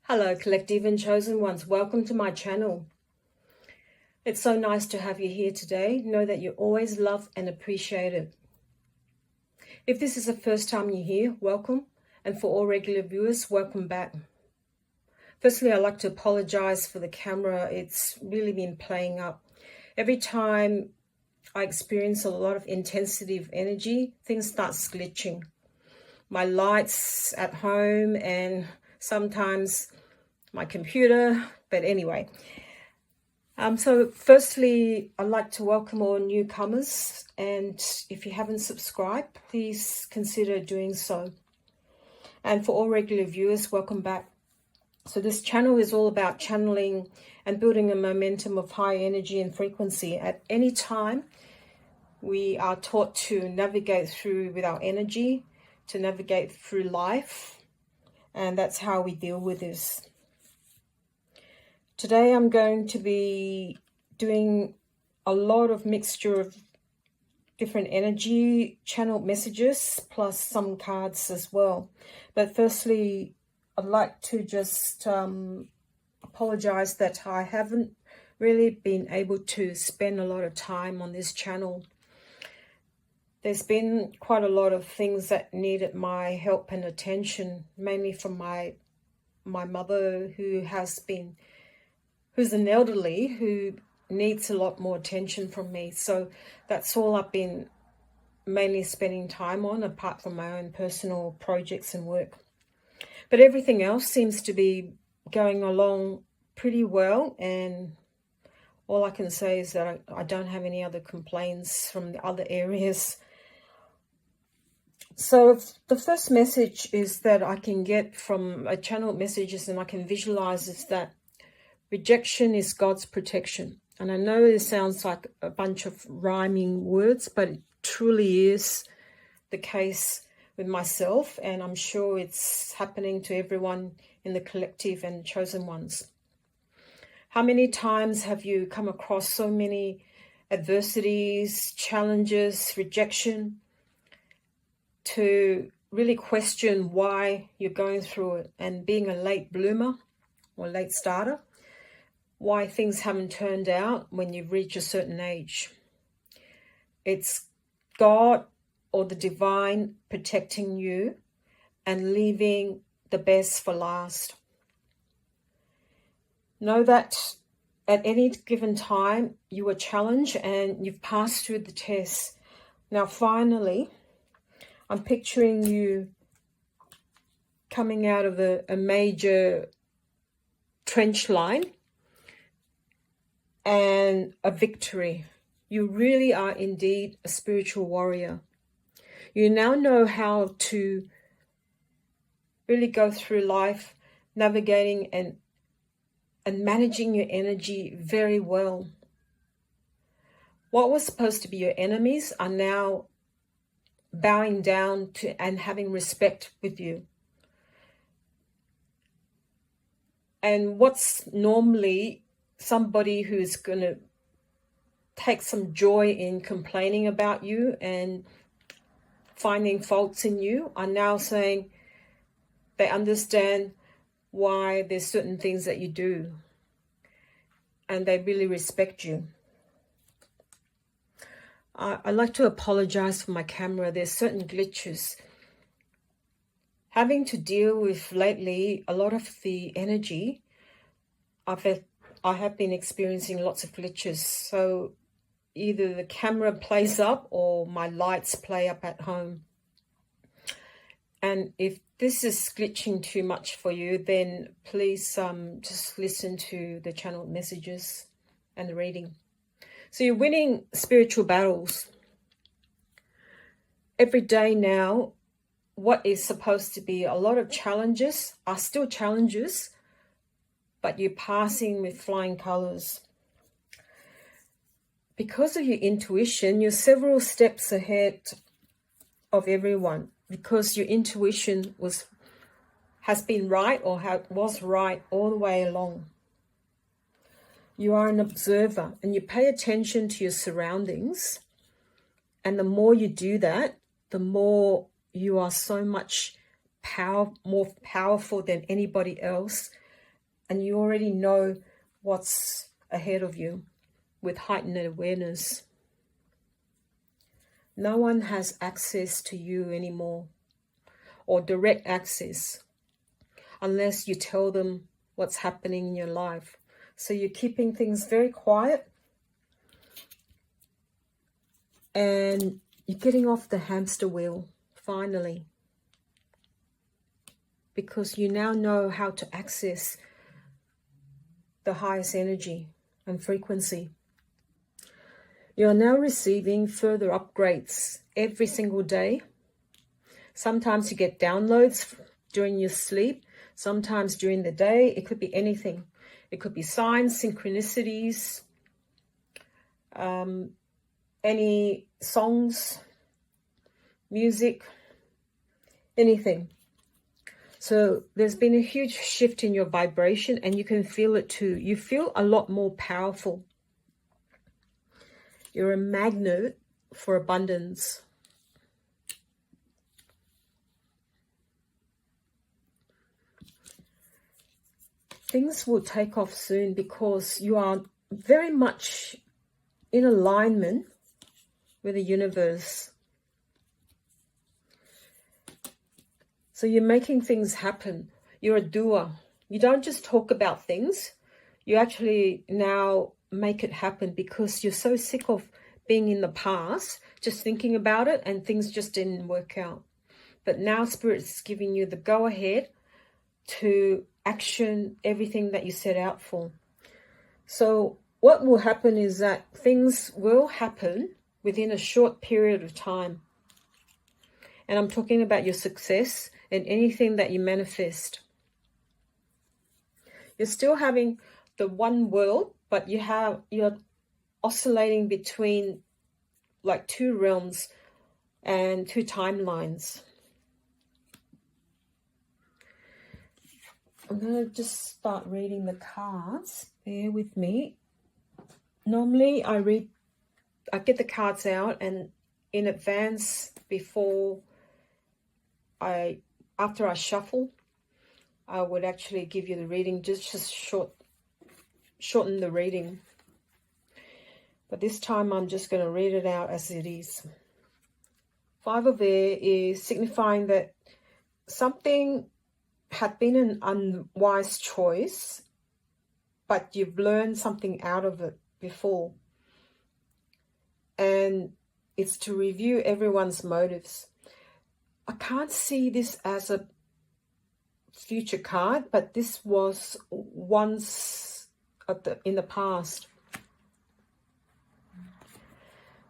Hello, collective and chosen ones. Welcome to my channel. It's so nice to have you here today. Know that you're always loved and appreciated. If this is the first time you're here, welcome. And for all regular viewers, welcome back. Firstly, I'd like to apologize for the camera. It's really been playing up. Every time I experience a lot of intensity of energy, things start glitching. My lights at home and sometimes my computer, but anyway. So firstly, I'd like to welcome all newcomers, and if you haven't subscribed, please consider doing so. And for all regular viewers, welcome back. So this channel is all about channeling and building a momentum of high energy and frequency. At any time, we are taught to navigate through with our energy, to navigate through life, and that's how we deal with this. Today I'm going to be doing a lot of mixture of different energy channel messages plus some cards as well. But firstly, I'd like to just apologize that I haven't really been able to spend a lot of time on this channel. There's been quite a lot of things that needed my help and attention, mainly from my mother, who's an elderly, who needs a lot more attention from me. So that's all I've been mainly spending time on, apart from my own personal projects and work. But everything else seems to be going along pretty well, and all I can say is that I don't have any other complaints from the other areas. So the first message is that I can get from a channel messages and I can visualize is that rejection is God's protection. And I know it sounds like a bunch of rhyming words, but it truly is the case with myself, and I'm sure it's happening to everyone in the collective and chosen ones. How many times have you come across so many adversities, challenges, rejection, to really question why you're going through it, and being a late bloomer or late starter, why things haven't turned out when you've reached a certain age. It's God or the divine protecting you and leaving the best for last. Know that at any given time you are challenged and you've passed through the test. Now finally, I'm picturing you coming out of a major trench line and a victory. You really are indeed a spiritual warrior. You now know how to really go through life, navigating and managing your energy very well. What was supposed to be your enemies are now bowing down to and having respect with you. And what's normally somebody who's going to take some joy in complaining about you and finding faults in you are now saying they understand why there's certain things that you do, and they really respect you. I'd like to apologize for my camera. There's certain glitches. Having to deal with lately a lot of the energy, I have been experiencing lots of glitches. So either the camera plays up or my lights play up at home. And if this is glitching too much for you, then please just listen to the channel messages and the reading. So you're winning spiritual battles. Every day now, what is supposed to be a lot of challenges are still challenges, but you're passing with flying colors. Because of your intuition, you're several steps ahead of everyone, because your intuition has been right or was right all the way along. You are an observer and you pay attention to your surroundings. And the more you do that, the more you are so much more powerful than anybody else and you already know what's ahead of you with heightened awareness. No one has access to you anymore, or direct access, unless you tell them what's happening in your life. So you're keeping things very quiet, and you're getting off the hamster wheel, finally, because you now know how to access the highest energy and frequency. You are now receiving further upgrades every single day. Sometimes you get downloads during your sleep, sometimes during the day. It could be anything. It could be signs, synchronicities, any songs, music, anything. So there's been a huge shift in your vibration, and you can feel it too. You feel a lot more powerful. You're a magnet for abundance. Things will take off soon because you are very much in alignment with the universe. So you're making things happen. You're a doer. You don't just talk about things. You actually now make it happen, because you're so sick of being in the past, just thinking about it, and things just didn't work out. But now Spirit's giving you the go-ahead to action everything that you set out for. So what will happen is that things will happen within a short period of time. And I'm talking about your success and anything that you manifest. You're still having the one world, but you're oscillating between like two realms and two timelines. I'm going to just start reading the cards. Bear with me. Normally I get the cards out, and in advance, after I shuffle, I would actually give you the reading, just shorten the reading. But this time I'm just going to read it out as it is. Five of Air is signifying that something had been an unwise choice, but you've learned something out of it before. And it's to review everyone's motives. I can't see this as a future card, but this was once in the past.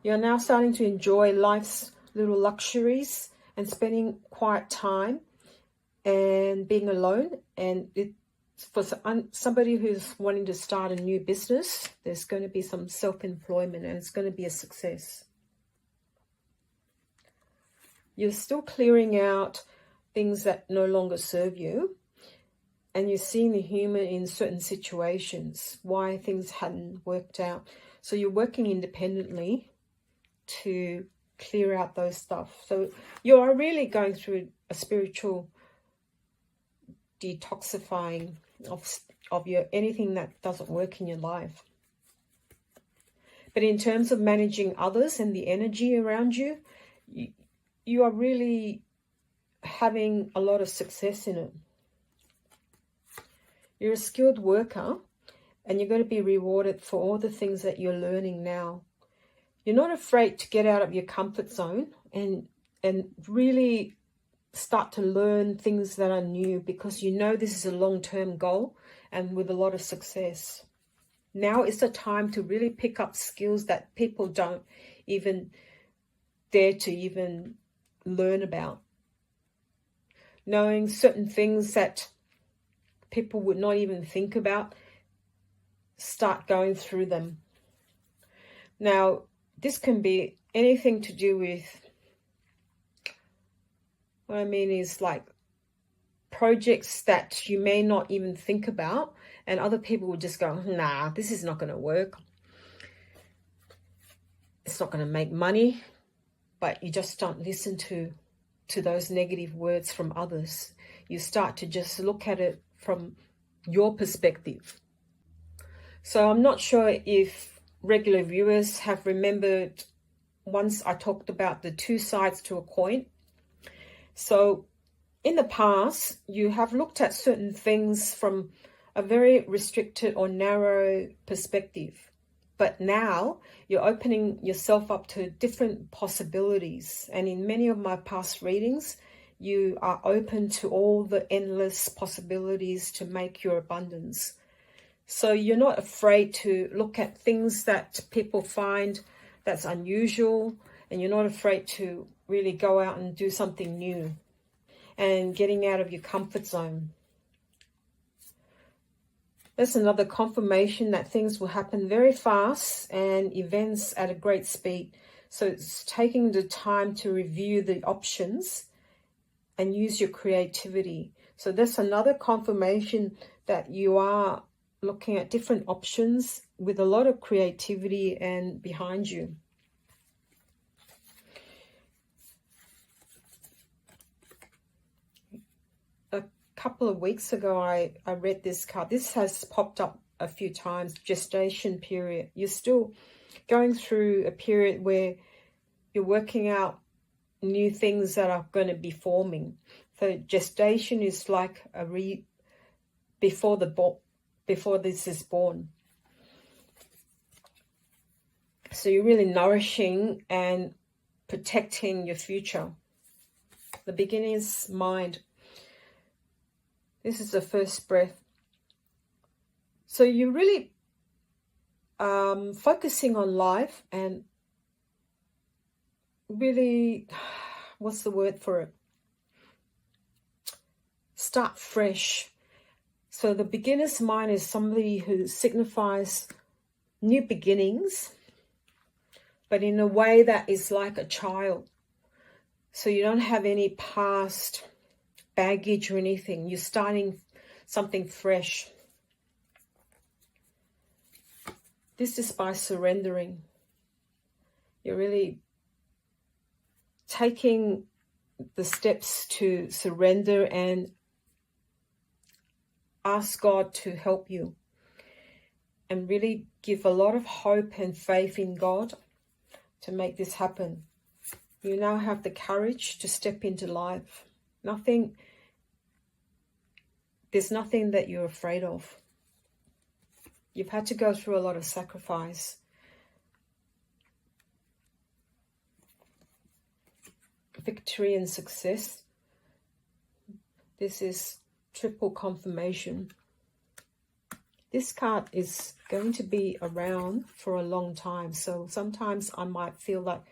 You're now starting to enjoy life's little luxuries and spending quiet time and being alone. And for somebody who's wanting to start a new business, there's going to be some self-employment, and it's going to be a success. You're still clearing out things that no longer serve you, and you're seeing the humor in certain situations, why things hadn't worked out. So you're working independently to clear out those stuff. So you are really going through a spiritual detoxifying of your anything that doesn't work in your life. But in terms of managing others and the energy around you, you are really having a lot of success in it. You're a skilled worker, and you're going to be rewarded for all the things that you're learning now. You're not afraid to get out of your comfort zone and really start to learn things that are new, because you know this is a long-term goal and with a lot of success. Now is the time to really pick up skills that people don't even dare to even learn about. Knowing certain things that people would not even think about, start going through them. Now, this can be anything to do with, what I mean is like projects that you may not even think about, and other people will just go, nah, this is not going to work. It's not going to make money. But you just don't listen to those negative words from others. You start to just look at it from your perspective. So I'm not sure if regular viewers have remembered once I talked about the two sides to a coin. So in the past, you have looked at certain things from a very restricted or narrow perspective. But now you're opening yourself up to different possibilities. And in many of my past readings, you are open to all the endless possibilities to make your abundance. So you're not afraid to look at things that people find that's unusual, and you're not afraid to really go out and do something new and getting out of your comfort zone. That's another confirmation that things will happen very fast and events at a great speed. So it's taking the time to review the options and use your creativity. So that's another confirmation that you are looking at different options with a lot of creativity and behind you. A couple of weeks ago, I read this card. This has popped up a few times. Gestation period. You're still going through a period where you're working out new things that are going to be forming. So gestation is like a before this is born. So you're really nourishing and protecting your future. The beginner's mind. This is the first breath. So you're really focusing on life and really, what's the word for it? Start fresh. So the beginner's mind is somebody who signifies new beginnings, but in a way that is like a child. So you don't have any past baggage or anything. You're starting something fresh. This is by surrendering. You're really taking the steps to surrender and ask God to help you, and really give a lot of hope and faith in God to make this happen. You now have the courage to step into life. There's nothing that you're afraid of. You've had to go through a lot of sacrifice. Victory and success. This is triple confirmation. This card is going to be around for a long time. So sometimes I might feel like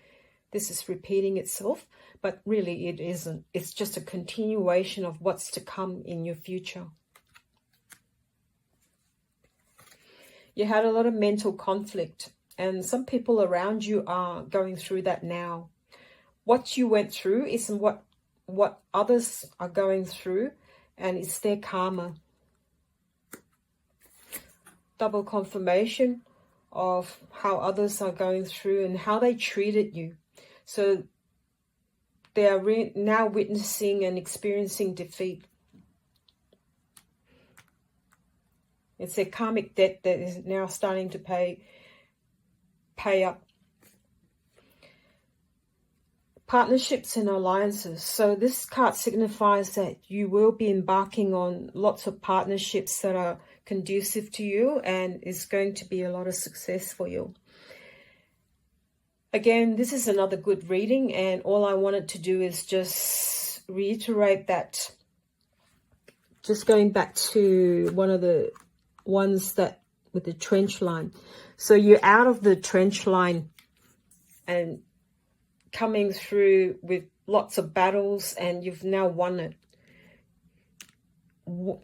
this is repeating itself, but really it isn't. It's just a continuation of what's to come in your future. You had a lot of mental conflict, and some people around you are going through that now. What you went through isn't what others are going through, and it's their karma. Double confirmation of how others are going through and how they treated you. So they are now witnessing and experiencing defeat. It's their karmic debt that is now starting to pay up. Partnerships and alliances. So this card signifies that you will be embarking on lots of partnerships that are conducive to you, and is going to be a lot of success for you. Again, this is another good reading, and all I wanted to do is just reiterate that. Just going back to one of the ones that with the trench line. So you're out of the trench line and coming through with lots of battles, and you've now won it.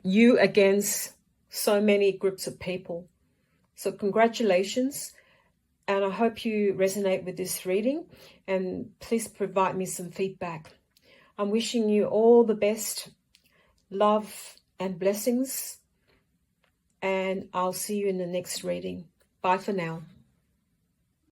You against so many groups of people. So congratulations, and I hope you resonate with this reading, and please provide me some feedback. I'm wishing you all the best, love and blessings, and I'll see you in the next reading. Bye for now.